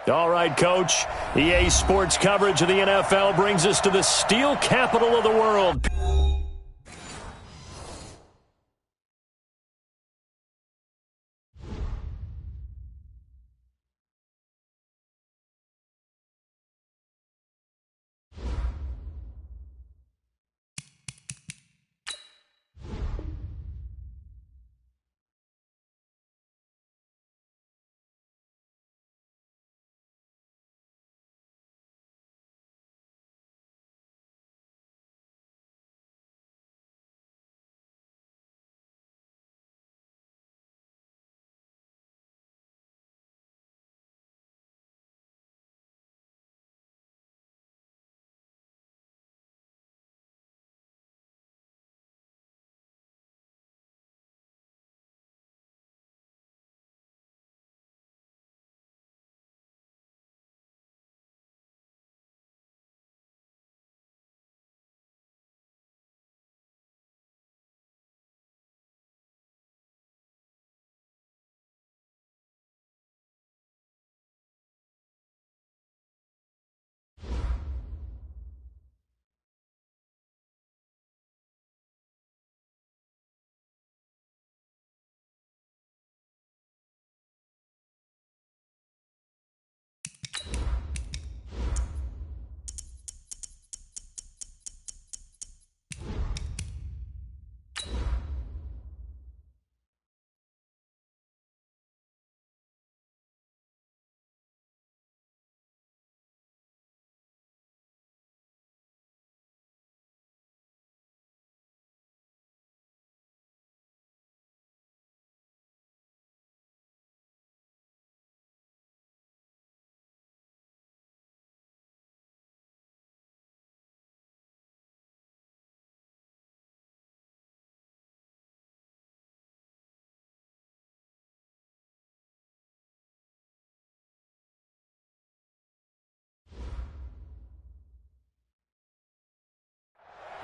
All right, Coach. EA Sports coverage of the NFL brings us to the steel capital of the world.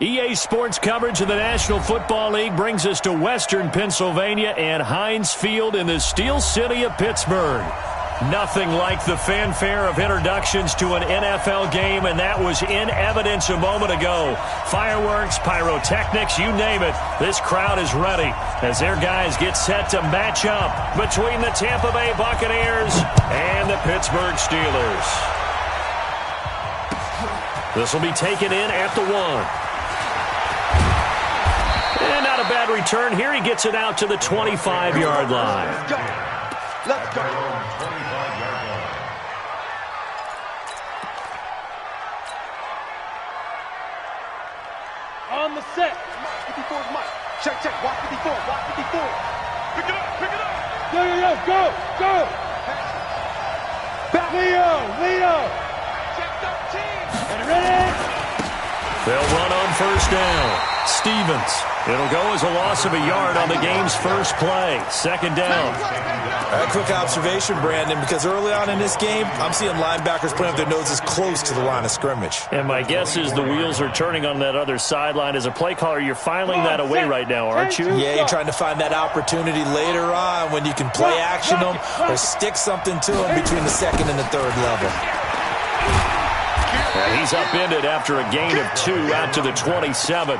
EA Sports coverage of the National Football League brings us to Western Pennsylvania and Heinz Field in the Steel City of Pittsburgh. Nothing like the fanfare of introductions to an NFL game, and that was in evidence a moment ago. Fireworks, pyrotechnics, you name it. This crowd is ready as their guys get set to match up between the Tampa Bay Buccaneers and the Pittsburgh Steelers. This will be taken in at the 1. And not a bad return here. He gets it out to the 25-yard line. Let's go. Let's go. On the set. 54 is Mike. Check, check. Watch 54. Watch 54. Pick it up. Pick it up. Yo. Go. Go. Back. Leo. Check 13. And ready. They'll run on first down. Stevens. It'll go as a loss of a yard on the game's first play. Second down. A quick observation, Brandon, because early on in this game, I'm seeing linebackers putting up their noses close to the line of scrimmage. And my guess is the wheels are turning on that other sideline. As a play caller, you're filing that away right now, aren't you? Yeah, you're trying to find that opportunity later on when you can play action them or stick something to them between the second and the third level. And he's upended after a gain of 2 out to the 27.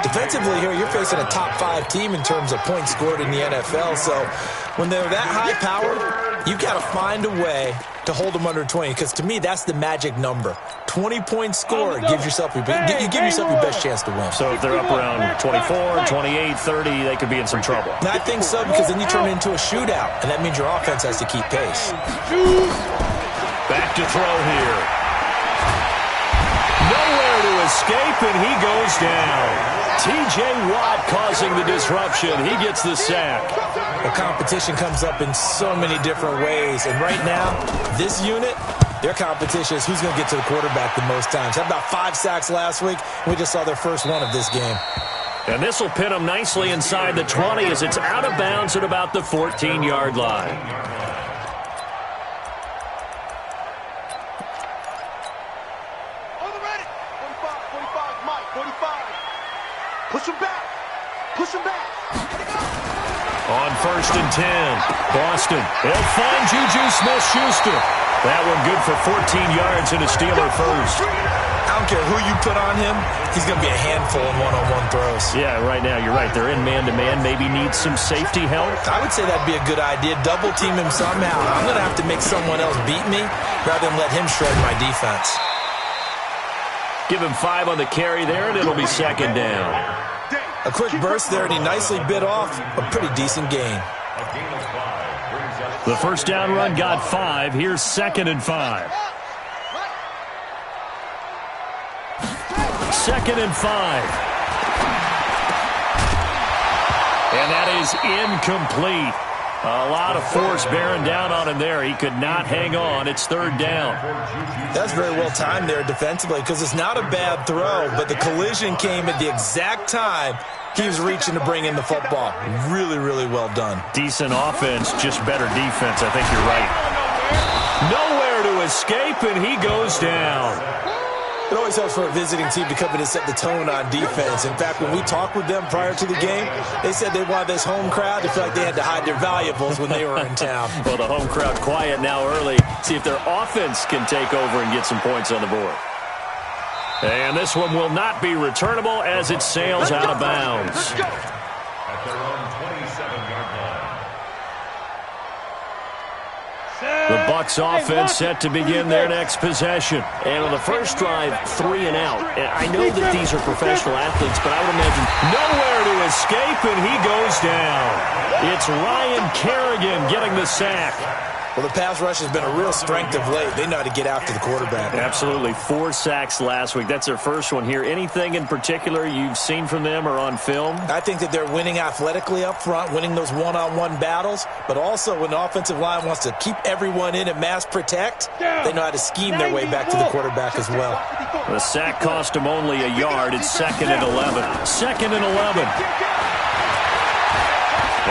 Defensively here, you're facing a top-5 team in terms of points scored in the NFL. So when they're that high-powered, you've got to find a way to hold them under 20. Because to me, that's the magic number. 20 points scored. You give yourself your best chance to win. So if they're up around 24, 28, 30, they could be in some trouble. And I think so, because then you turn it into a shootout. And that means your offense has to keep pace. Back to throw here. Nowhere to escape, and he goes down. T.J. Watt causing the disruption. He gets the sack. The competition comes up in so many different ways. And right now, this unit, their competition is who's going to get to the quarterback the most times. Had about 5 sacks last week. We just saw their first one of this game. And this will pin them nicely inside the 20 as it's out of bounds at about the 14-yard line. Push him back. On 1st and 10, Boston. They'll find Juju Smith-Schuster. That one good for 14 yards and a Steeler first. I don't care who you put on him, he's going to be a handful in one-on-one throws. Yeah, right now, you're right. They're in man-to-man. Maybe need some safety help. I would say that'd be a good idea. Double team him somehow. I'm going to have to make someone else beat me rather than let him shred my defense. Give him 5 on the carry there, and it'll be second down. A quick burst there, and he nicely bit off a pretty decent gain. The first down run got 5. Here's second and 5. Second and 5. And that is incomplete. A lot of force bearing down on him there. He could not hang on. It's third down. That's very well timed there defensively because it's not a bad throw, but the collision came at the exact time he was reaching to bring in the football. Really, really well done. Decent offense, just better defense. I think you're right. Nowhere to escape, and he goes down. It always helps for a visiting team to come in and set the tone on defense. In fact, when we talked with them prior to the game, they said they wanted this home crowd to feel like they had to hide their valuables when they were in town. Well, the home crowd quiet now early. See if their offense can take over and get some points on the board. And this one will not be returnable as it sails out of bounds. Let's go. At their own 27-yard line. The Bucs offense set to begin their next possession. And on the first drive, 3 and out. And I know that these are professional athletes, but I would imagine nowhere to escape, and he goes down. It's Ryan Kerrigan getting the sack. Well, the pass rush has been a real strength of late. They know how to get after the quarterback. Absolutely. 4 sacks last week. That's their first one here. Anything in particular you've seen from them or on film? I think that they're winning athletically up front, winning those one-on-one battles, but also when the offensive line wants to keep everyone in and mass protect, they know how to scheme their way back to the quarterback as well. The sack cost him only a yard. It's second and 11. Second and 11.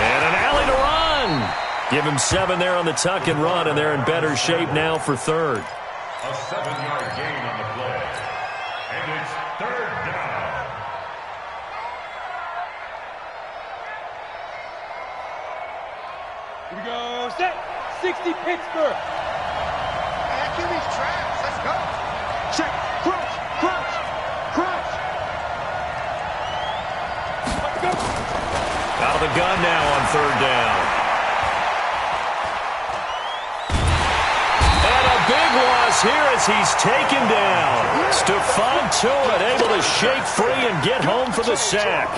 And an alley to run. Give him 7 there on the tuck and run, and they're in better shape now for third. A 7-yard gain on the play. And it's third down. Here we go. Set. 60 Pittsburgh. Man, give these traps. Let's go. Check. Crouch. Crouch. Crouch. Let's go. Out of the gun now on third down. Big loss here as he's taken down. Stephon Tuitt able to shake free and get home for the sack.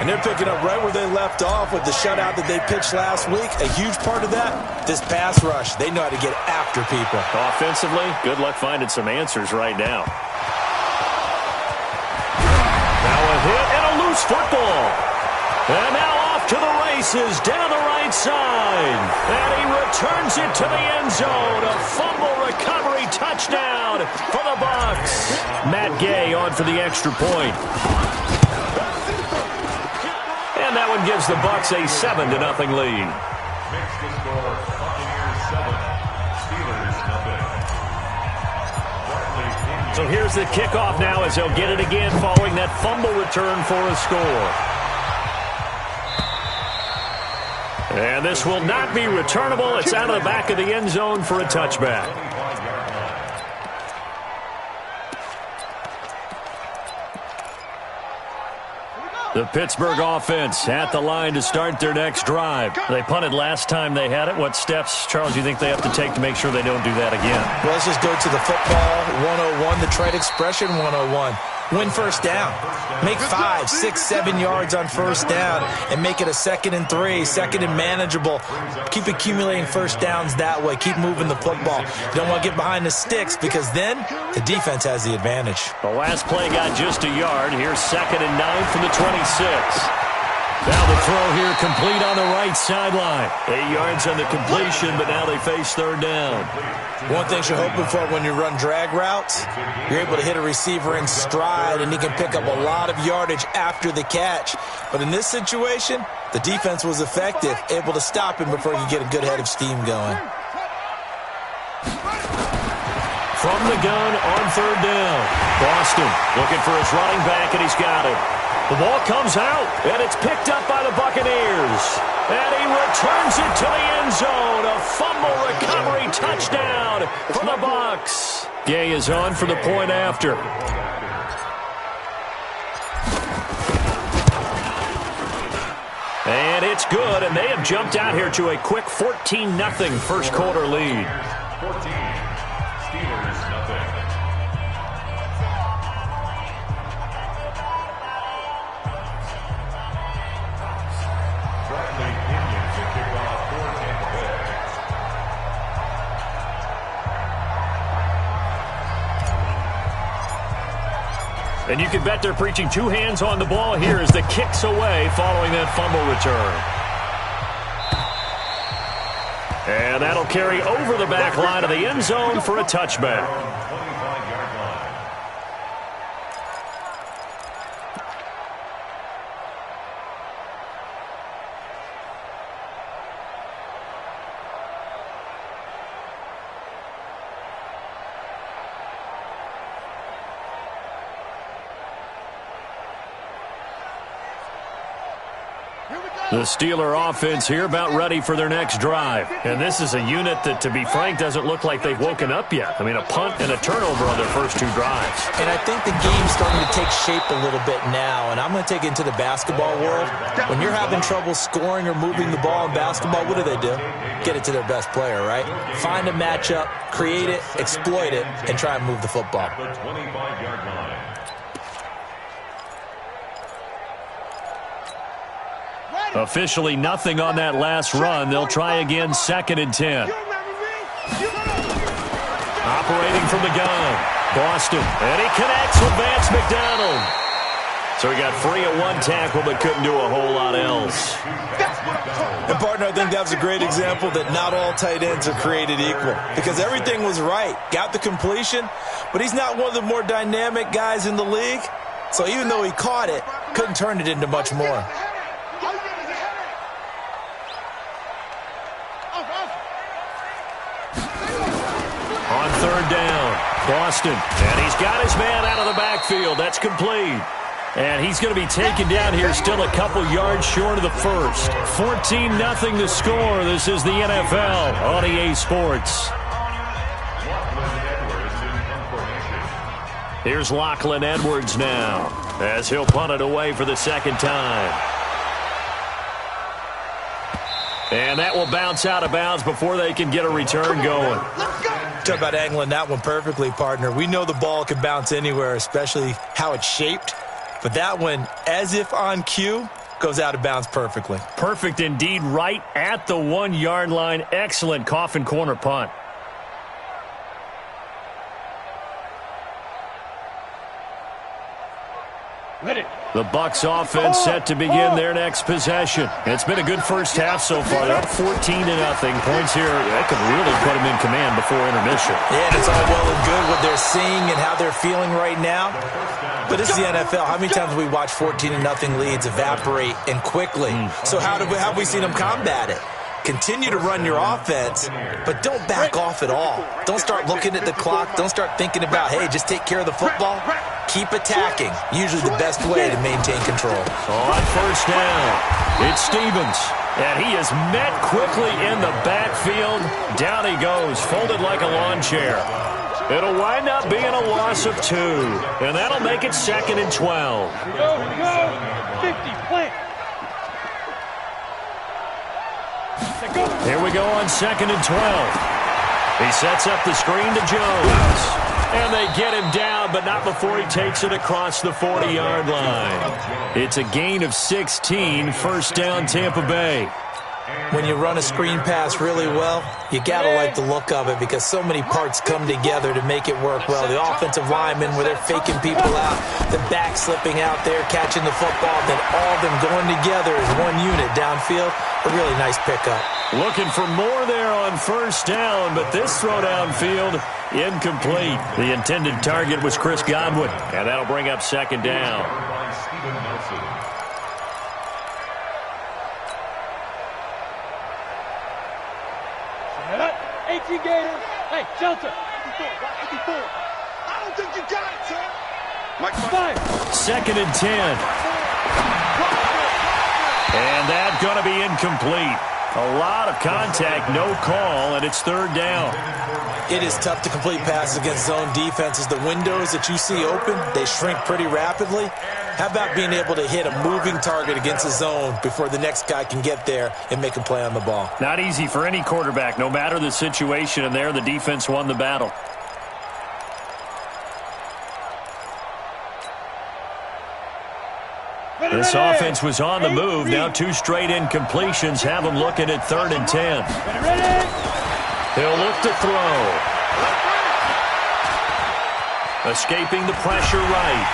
And they're picking up right where they left off with the shutout that they pitched last week. A huge part of that, this pass rush. They know how to get after people. Offensively, good luck finding some answers right now. Now a hit and a loose football. And now off to the races down the right side. And he returns it to the end zone. A fumble recovery touchdown for the Bucs. Matt Gay on for the extra point. And that one gives the Bucs a 7-0 lead. Makes the score Buccaneers 7, Steelers 0. So here's the kickoff now as they'll get it again following that fumble return for a score. And this will not be returnable. It's out of the back of the end zone for a touchback. The Pittsburgh offense at the line to start their next drive. They punted last time they had it. What steps, Charles, do you think they have to take to make sure they don't do that again? Well, let's just go to the football 101, the trade expression 101. Win first down. Make 5, 6, 7 yards on first down and make it a 2nd and 3, 2nd and manageable. Keep accumulating first downs that way. Keep moving the football. You don't want to get behind the sticks because then the defense has the advantage. The last play got just a yard. Here's 2nd and 9 from the 26. Now the throw here complete on the right sideline. 8 yards on the completion, but now they face third down. One thing you're hoping for when you run drag routes, you're able to hit a receiver in stride, and he can pick up a lot of yardage after the catch. But in this situation, the defense was effective, able to stop him before he could get a good head of steam going. From the gun on third down. Boston looking for his running back, and he's got it. The ball comes out, and it's picked up by the Buccaneers. And he returns it to the end zone. A fumble recovery touchdown for the Bucs. Gay is on for the point after. And it's good, and they have jumped out here to a quick 14-0 first quarter lead. 14, Steelers nothing. Bradley Indians to kick off for Tampa Bay. And you can bet they're preaching two hands on the ball here as the kick's away following that fumble return. And that'll carry over the back line of the end zone for a touchback. 25-yard line. The Steeler offense here about ready for their next drive. And this is a unit that, to be frank, doesn't look like they've woken up yet. I mean, a punt and a turnover on their first two drives. And I think the game's starting to take shape a little bit now. And I'm going to take it into the basketball world. When you're having trouble scoring or moving the ball in basketball, what do? Get it to their best player, right? Find a matchup, create it, exploit it, and try and move the football. The 25-yard line. Officially nothing on that last run. They'll try again, 2nd and 10. Operating from the gun, Boston. And he connects with Vance McDonald. So he got free at one tackle but couldn't do a whole lot else. And, partner, I think that was a great example that not all tight ends are created equal. Because everything was right. Got the completion, but he's not one of the more dynamic guys in the league. So even though he caught it, couldn't turn it into much more. On 3rd down, Boston. And he's got his man out of the backfield. That's complete. And he's going to be taken down here still a couple yards short of the first. 14-0 the score. This is the NFL on EA Sports. Here's Lachlan Edwards now as he'll punt it away for the second time. And that will bounce out of bounds before they can get a return going. Talk about angling that one perfectly, partner. We know the ball can bounce anywhere, especially how it's shaped. But that one, as if on cue, goes out of bounds perfectly. Perfect indeed, right at the 1-yard line. Excellent coffin corner punt. The Bucs offense set to begin their next possession. It's been a good first half so far. They're up 14-0. Points here, that could really put them in command before intermission. Yeah, and it's all well and good what they're seeing and how they're feeling right now. But this is the NFL. How many times have we watched 14-0 leads evaporate and quickly? So how have we seen them combat it? Continue to run your offense, but don't back off at all. Don't start looking at the clock. Don't start thinking about, hey, just take care of the football. Keep attacking. Usually the best way to maintain control. On 1st down, it's Stevens. And he is met quickly in the backfield. Down he goes, folded like a lawn chair. It'll wind up being a loss of 2. And that'll make it 2nd and 12. Go, 50, plant. Here we go on 2nd and 12. He sets up the screen to Jones. And they get him down, but not before he takes it across the 40-yard line. It's a gain of 16, 1st down Tampa Bay. When you run a screen pass really well, you got to like the look of it because so many parts come together to make it work well. The offensive linemen, where they're faking people out, the back slipping out there, catching the football, then all of them going together as one unit downfield. A really nice pickup. Looking for more there on 1st down, but this throw downfield, incomplete. The intended target was Chris Godwin, and that'll bring up 2nd down. 18 Gators. Hey, shelter. 54. I don't think you got it, sir. Mike, 5. 2nd and 10. And that's going to be incomplete. A lot of contact, no call, and it's third down. It is tough to complete passes against zone defenses. The windows that you see open, they shrink pretty rapidly. How about being able to hit a moving target against a zone before the next guy can get there and make a play on the ball? Not easy for any quarterback, no matter the situation, and there the defense won the battle. This offense was on the move. Now 2 straight incompletions have them looking at 3rd and 10. He'll look to throw. Escaping the pressure right.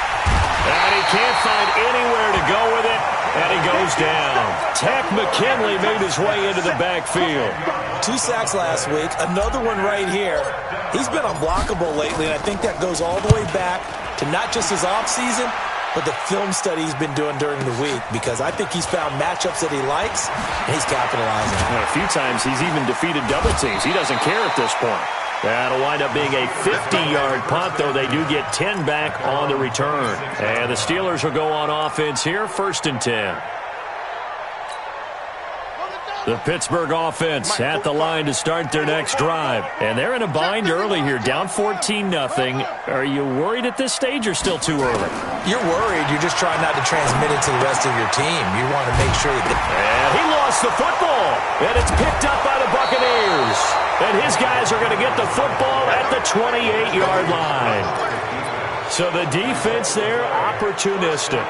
And he can't find anywhere to go with it. And he goes down. Tech McKinley made his way into the backfield. 2 sacks last week. Another one right here. He's been unblockable lately, and I think that goes all the way back to not just his offseason, but the film study he's been doing during the week, because I think he's found matchups that he likes, and he's capitalizing. A few times he's even defeated double teams. He doesn't care at this point. That'll wind up being a 50-yard punt, though they do get 10 back on the return. And the Steelers will go on offense here, 1st and 10. The Pittsburgh offense at the line to start their next drive. And they're in a bind early here, down 14-0. Are you worried at this stage or still too early? You're worried. You're just trying not to transmit it to the rest of your team. You want to make sure that... And he lost the football. And it's picked up by the Buccaneers. And his guys are going to get the football at the 28-yard line. So the defense there, opportunistic.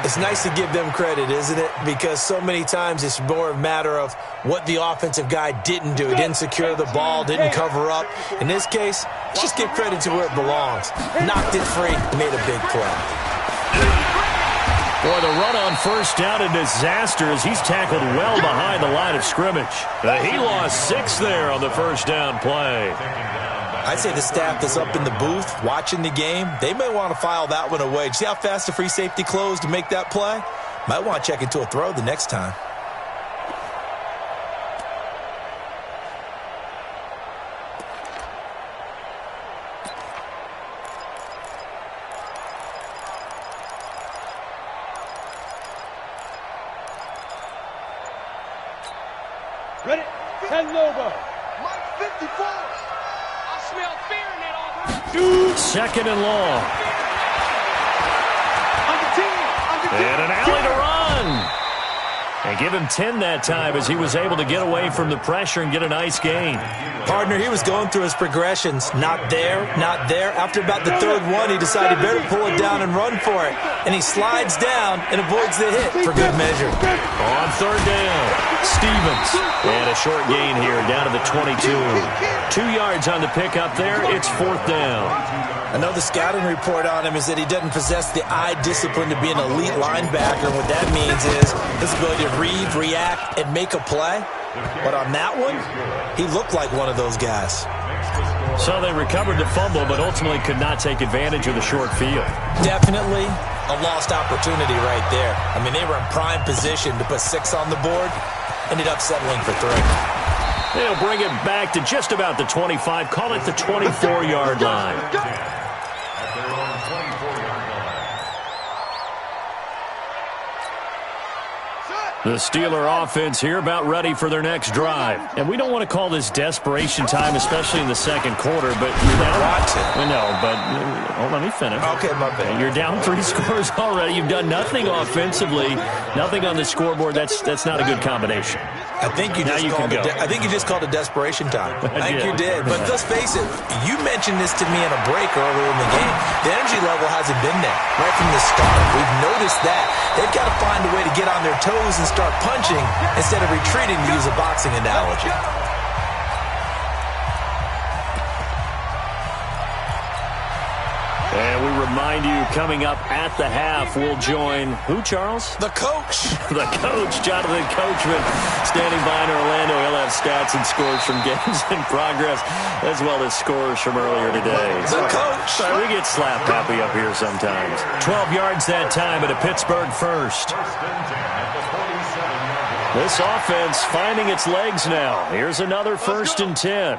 It's nice to give them credit, isn't it? Because so many times it's more a matter of what the offensive guy didn't do. He didn't secure the ball, didn't cover up. In this case, let's just give credit to where it belongs. Knocked it free, made a big play. Boy, the run on 1st down, a disaster as he's tackled well behind the line of scrimmage. He lost 6 there on the 1st down play. I'd say the staff that's up in the booth watching the game, they may want to file that one away. See how fast the free safety closed to make that play? Might want to check into a throw the next time. Ready? 10 logo. Mike 54. I smell fear in that offense. 2nd and long. And an alley to run. And give him 10 that time as he was able to get away from the pressure and get a nice gain. Partner, he was going through his progressions. Not there, not there. After about the 3rd one, he decided better pull it down and run for it. And he slides down and avoids the hit for good measure. On 3rd down, Stevens. And a short gain here down to the 22. 2 yards on the pickup there. It's 4th down. I know the scouting report on him is that he doesn't possess the eye discipline to be an elite linebacker. What that means is his ability to read, react, and make a play. But on that one, he looked like one of those guys. So they recovered the fumble, but ultimately could not take advantage of the short field. Definitely a lost opportunity right there. I mean, they were in prime position to put 6 on the board. Ended up settling for 3. They'll bring it back to just about the 25. Call it the 24-yard line. The Steeler offense here about ready for their next drive. And we don't want to call this desperation time, especially in the 2nd quarter, but you're down. I know, but let me finish. Okay, my bad. You're down 3 scores already. You've done nothing offensively, nothing on the scoreboard. That's not a good combination. I think you just called it desperation time. I think you did. But let's face it, you mentioned this to me in a break earlier in the game. The energy level hasn't been there right from the start. We've noticed that. They've got to find a way to get on their toes and start punching instead of retreating, to use a boxing analogy. And we remind you, coming up at the half, we'll join who, Charles? The coach. The coach, Jonathan Coachman, standing by in Orlando. He'll have stats and scores from games in progress, as well as scores from earlier today. The coach. Sorry, we get slap happy up here sometimes. 12 yards that time at a Pittsburgh 1st. This offense finding its legs now. Here's another 1st and 10.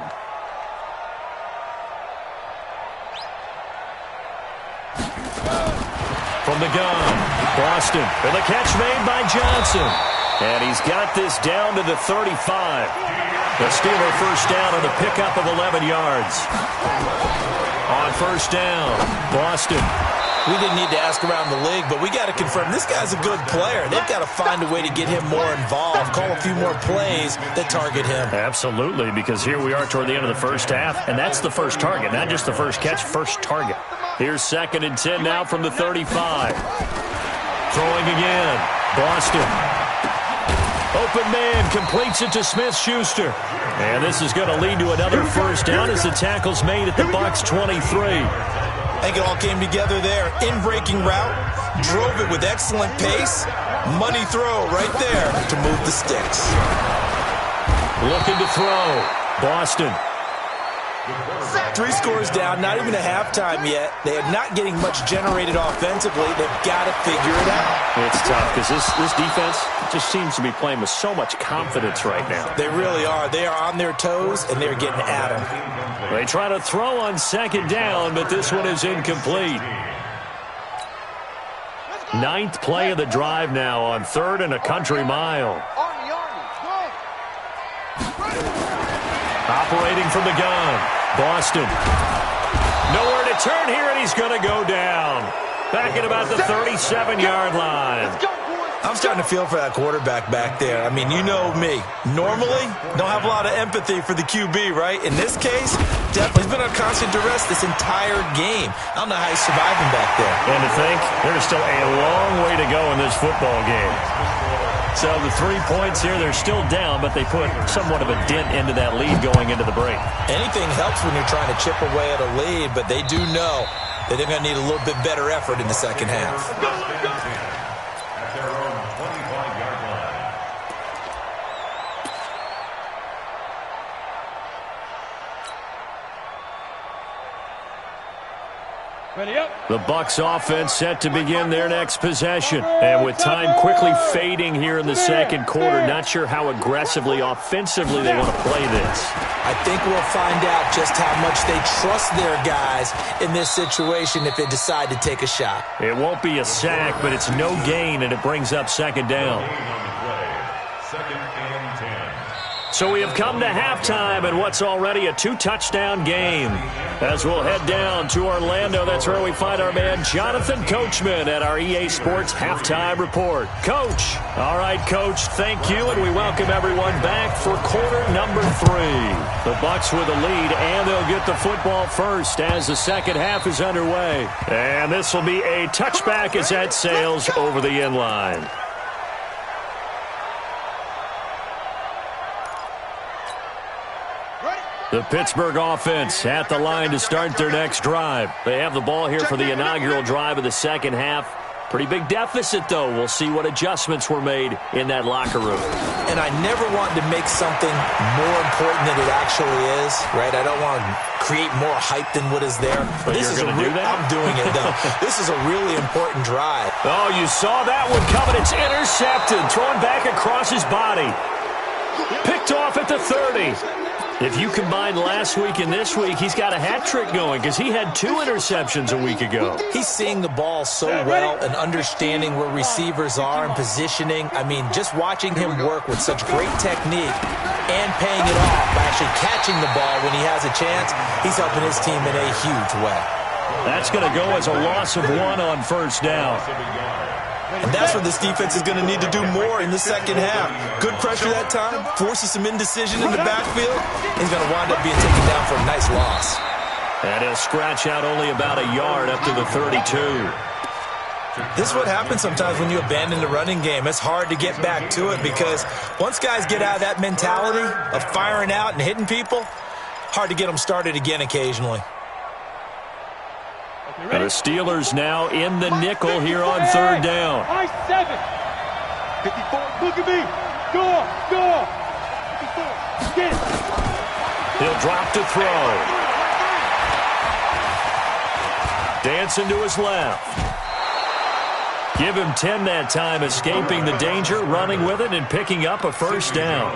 From the gun, Boston, and the catch made by Johnson. And he's got this down to the 35. The Steeler first down on a pickup of 11 yards. On first down, Boston. We didn't need to ask around the league, but we got to confirm this guy's a good player. They've got to find a way to get him more involved, call a few more plays that target him. Absolutely, because here we are toward the end of the first half, and that's the first target, not just the first catch, first target. Here's 2nd and 10 now from the 35. Throwing again, Boston. Open man completes it to Smith-Schuster. And this is going to lead to another first down as the tackle's made at the Bucs 23. I think it all came together there. In-breaking route, drove it with excellent pace. Money throw right there to move the sticks. Looking to throw. Boston. 3 scores down, not even a halftime yet. They are not getting much generated offensively. They've got to figure it out. It's tough because this defense just seems to be playing with so much confidence right now. They really are. They are on their toes, and they're getting at them. They try to throw on 2nd down, but this one is incomplete. 9th play of the drive now on 3rd and a country mile. Operating from the gun, Boston. Nowhere to turn here, and he's going to go down. Back at about the 37-yard line. I'm starting to feel for that quarterback back there. I mean, you know me. Normally, don't have a lot of empathy for the QB, right? In this case, definitely he's been on constant duress this entire game. I don't know how he's surviving back there. And to think, there's still a long way to go in this football game. So the 3 points here, they're still down, but they put somewhat of a dent into that lead going into the break. Anything helps when you're trying to chip away at a lead, but they do know that they're going to need a little bit better effort in the second half. At their own 25-yard line. Ready up. The Bucs offense set to begin their next possession. And with time quickly fading here in the second quarter, not sure how aggressively, offensively they want to play this. I think we'll find out just how much they trust their guys in this situation if they decide to take a shot. It won't be a sack, but it's no gain, and it brings up 2nd down. Second and 10. So we have come to halftime and what's already a 2-touchdown game. As we'll head down to Orlando, that's where we find our man Jonathan Coachman at our EA Sports Halftime Report. Coach. All right, Coach, thank you, and we welcome everyone back for quarter number 3. The Bucs with a lead, and they'll get the football first as the second half is underway. And this will be a touchback as that sails over the end line. The Pittsburgh offense at the line to start their next drive. They have the ball here for the inaugural drive of the second half. Pretty big deficit, though. We'll see what adjustments were made in that locker room. And I never want to make something more important than it actually is, right? I don't want to create more hype than what is there. But this is going to do that? I'm doing it, though. This is a really important drive. Oh, you saw that one coming. It's intercepted. Thrown back across his body. Picked off at the 30. If you combine last week and this week, he's got a hat trick going because he had 2 interceptions a week ago. He's seeing the ball so well and understanding where receivers are and positioning. I mean, just watching him work with such great technique and paying it off by actually catching the ball when he has a chance, he's helping his team in a huge way. That's going to go as a loss of 1 on first down. And that's what this defense is going to need to do more in the second half. Good pressure that time, forces some indecision in the backfield. He's going to wind up being taken down for a nice loss. And he'll scratch out only about a yard up to the 32. This is what happens sometimes when you abandon the running game. It's hard to get back to it because once guys get out of that mentality of firing out and hitting people, hard to get them started again occasionally. The Steelers now in the nickel here on 3rd down. I 7. 54. Look at me. Go. 54. Get it. He'll drop to throw. Dancing to his left. Give him 10 that time, escaping the danger, running with it, and picking up a first down.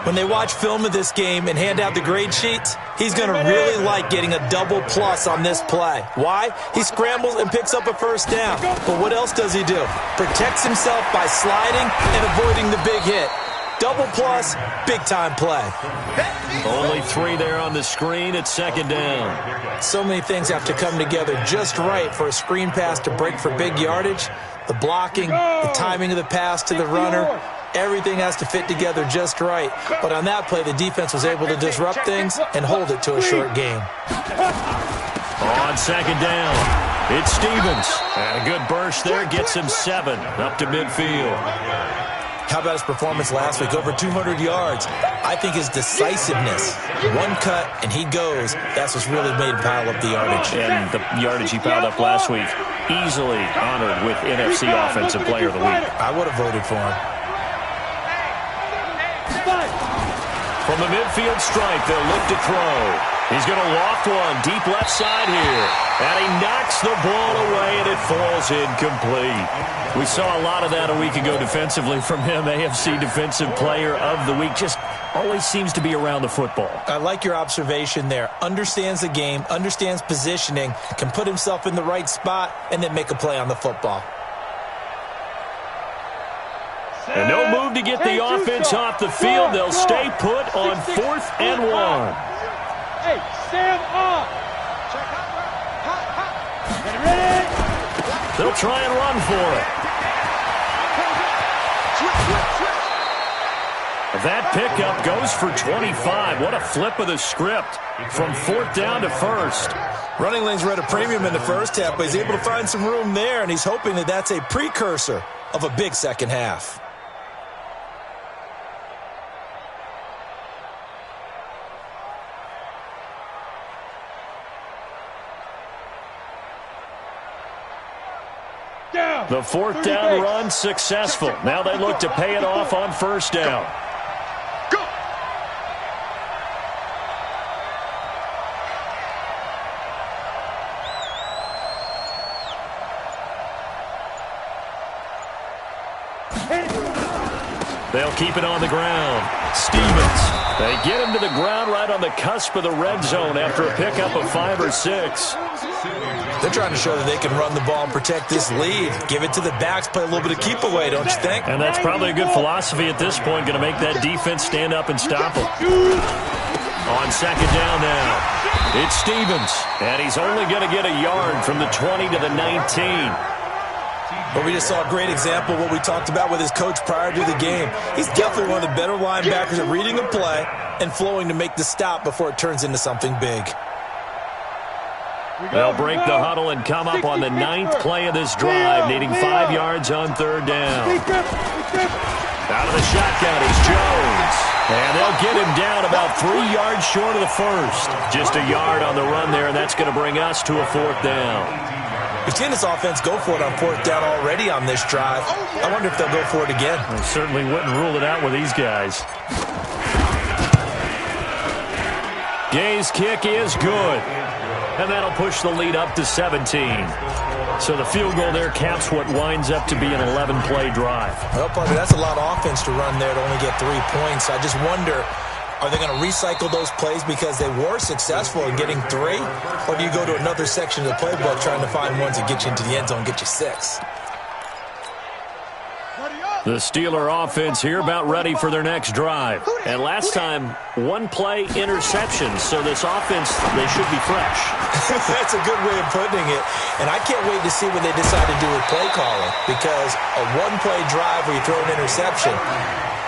When they watch film of this game and hand out the grade sheets, he's going to really like getting a double plus on this play. Why? He scrambles and picks up a first down. But what else does he do? Protects himself by sliding and avoiding the big hit. Double plus, big-time play. Only 3 there on the screen at second down. So many things have to come together just right for a screen pass to break for big yardage. The blocking, the timing of the pass to the runner, everything has to fit together just right. But on that play, the defense was able to disrupt things and hold it to a short game. On second down, it's Stevens. And a good burst there gets him 7 up to midfield. How about his performance last week? Over 200 yards. I think his decisiveness, one cut and he goes, that's what's really made him pile up the yardage. And the yardage he piled up last week, easily honored with NFC Offensive Player of the Week. I would have voted for him. From the midfield stripe, they'll look to throw. He's going to loft one deep left side here. And he knocks the ball away, and it falls incomplete. We saw a lot of that a week ago defensively from him. AFC Defensive Player of the Week. Just always seems to be around the football. I like your observation there. Understands the game, understands positioning, can put himself in the right spot, and then make a play on the football. And no move to get the offense off the field. They'll stay put on 4th and 1. Hey, stand up. Ready? They'll try and run for it. That pickup goes for 25. What a flip of the script from 4th down to 1st. Running lanes were at a premium in the first half, but he's able to find some room there, and he's hoping that that's a precursor of a big second half. The 4th down run successful. Now they look to pay it off on 1st down. They'll keep it on the ground. Stevens. They get him to the ground right on the cusp of the red zone after a pickup of 5 or 6. They're trying to show that they can run the ball and protect this lead. Give it to the backs, play a little bit of keep away, don't you think? And that's probably a good philosophy at this point, going to make that defense stand up and stop them. On second down now, it's Stevens, and he's only going to get a yard from the 20 to the 19. But we just saw a great example of what we talked about with his coach prior to the game. He's definitely one of the better linebackers at reading a play and flowing to make the stop before it turns into something big. They'll break the huddle and come up on the 9th play of this drive, needing 5 yards on 3rd down. Out of the shotgun is Jones. And they'll get him down about 3 yards short of the 1st. Just a yard on the run there, and that's going to bring us to a 4th down. We've seen this offense go for it on 4th down already on this drive. I wonder if they'll go for it again. I certainly wouldn't rule it out with these guys. Gay's kick is good. And that'll push the lead up to 17. So the field goal there caps what winds up to be an 11-play drive. Well, Parker, that's a lot of offense to run there to only get 3 points. I just wonder, are they going to recycle those plays because they were successful in getting 3? Or do you go to another section of the playbook trying to find ones that get you into the end zone and get you 6? The Steeler offense here about ready for their next drive. And last time, 1-play interception. So this offense, they should be fresh. That's a good way of putting it. And I can't wait to see what they decide to do with play calling. Because a 1-play drive where you throw an interception,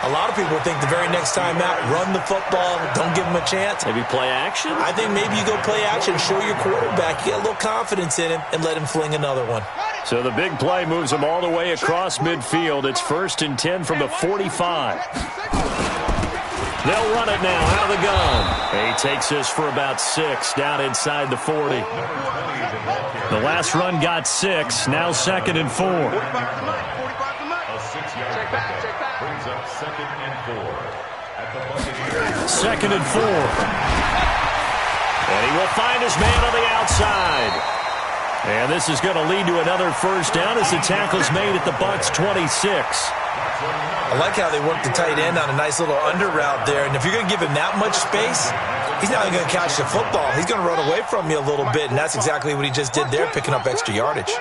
a lot of people think the very next time out, run the football, don't give them a chance. Maybe play action? I think maybe you go play action, show your quarterback, you get a little confidence in him, and let him fling another one. So the big play moves them all the way across midfield. It's 1st and 10 from the 45. They'll run it now out of the gun. He takes this for about 6 down inside the 40. The last run got 6. Now 2nd and 4. A 6-yard pickup brings up 2nd and 4 at the Buccaneers. 2nd and 4. And he will find his man on the outside. And this is going to lead to another first down as the tackle's made at the Bucs 26. I like how they work the tight end on a nice little under route there. And if you're going to give him that much space, he's not going to catch the football. He's going to run away from you a little bit, and that's exactly what he just did there, picking up extra yardage.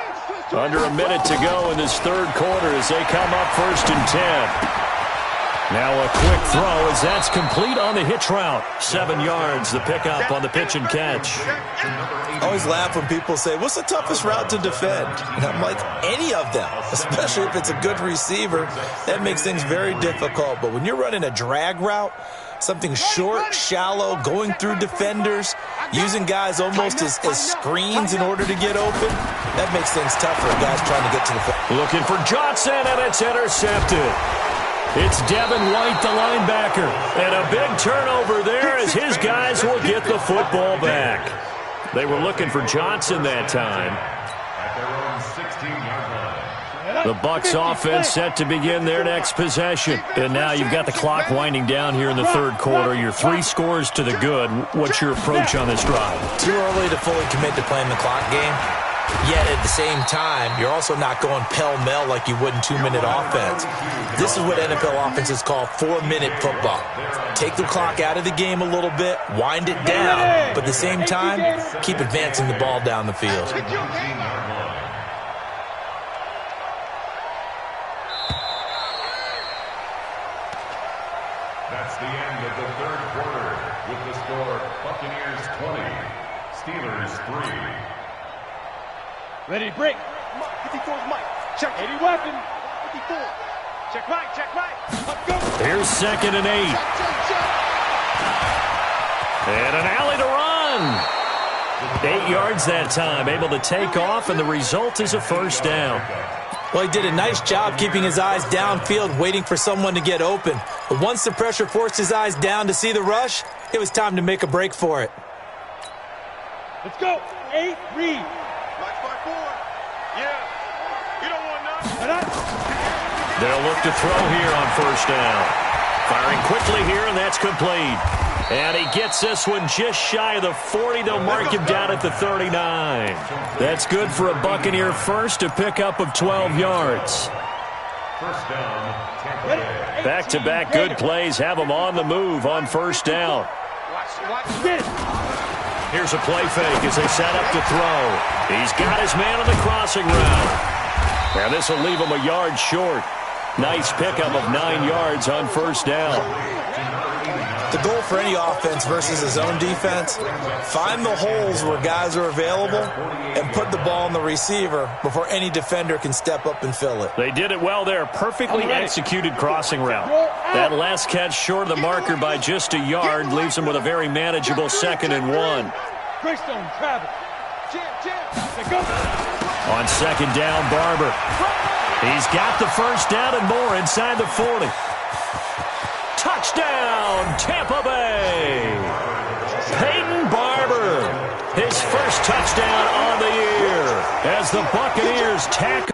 Under a minute to go in this third quarter as they come up 1st and 10. Now a quick throw as that's complete on the hitch route. 7 yards, the pickup on the pitch and catch. I always laugh when people say, what's the toughest route to defend? And I'm like, any of them, especially if it's a good receiver. That makes things very difficult. But when you're running a drag route, something short, shallow, going through defenders, using guys almost as screens in order to get open, that makes things tougher. Guys trying to get to the field. Looking for Johnson, and it's intercepted. It's Devin White, the linebacker. And a big turnover there as his guys will get the football back. They were looking for Johnson that time. At their own 16-yard line. The Bucs offense set to begin their next possession. And now you've got the clock winding down here in the third quarter. You're 3 scores to the good. What's your approach on this drive? Too early to fully commit to playing the clock game. Yet at the same time, you're also not going pell-mell like you would in 2-minute offense. This is what NFL offenses call 4-minute football. Take the clock out of the game a little bit, wind it down, but at the same time, keep advancing the ball down the field. That's the end of the third quarter with the score Buccaneers 20, Steelers 3. Ready, break. 54 Mike. Check 80 weapon. 54. Check right, check right. Let's go. Here's 2nd and 8. And an alley to run. 8 yards that time, able to take off, and the result is a first down. Well, he did a nice job keeping his eyes downfield, waiting for someone to get open. But once the pressure forced his eyes down to see the rush, it was time to make a break for it. Let's go. 8, read. They'll look to throw here on first down. Firing quickly here, and that's complete. And he gets this one just shy of the 40. They'll mark him down at the 39. That's good for a Buccaneer first, a pickup of 12 yards. First down, Tampa Bay. Back-to-back good plays have them on the move on first down. Here's a play fake as they set up to throw. He's got his man on the crossing route. And this will leave him a yard short. Nice pickup of 9 yards on first down. The goal for any offense versus his own defense, find the holes where guys are available and put the ball on the receiver before any defender can step up and fill it. They did it well there. Perfectly executed crossing route. That last catch short of the marker by just a yard leaves him with a very manageable 2nd and 1. Greystone, travel. On 2nd down, Barber. He's got the first down and more inside the 40. Touchdown, Tampa Bay. Peyton Barber, his first touchdown on the year as the Buccaneers tack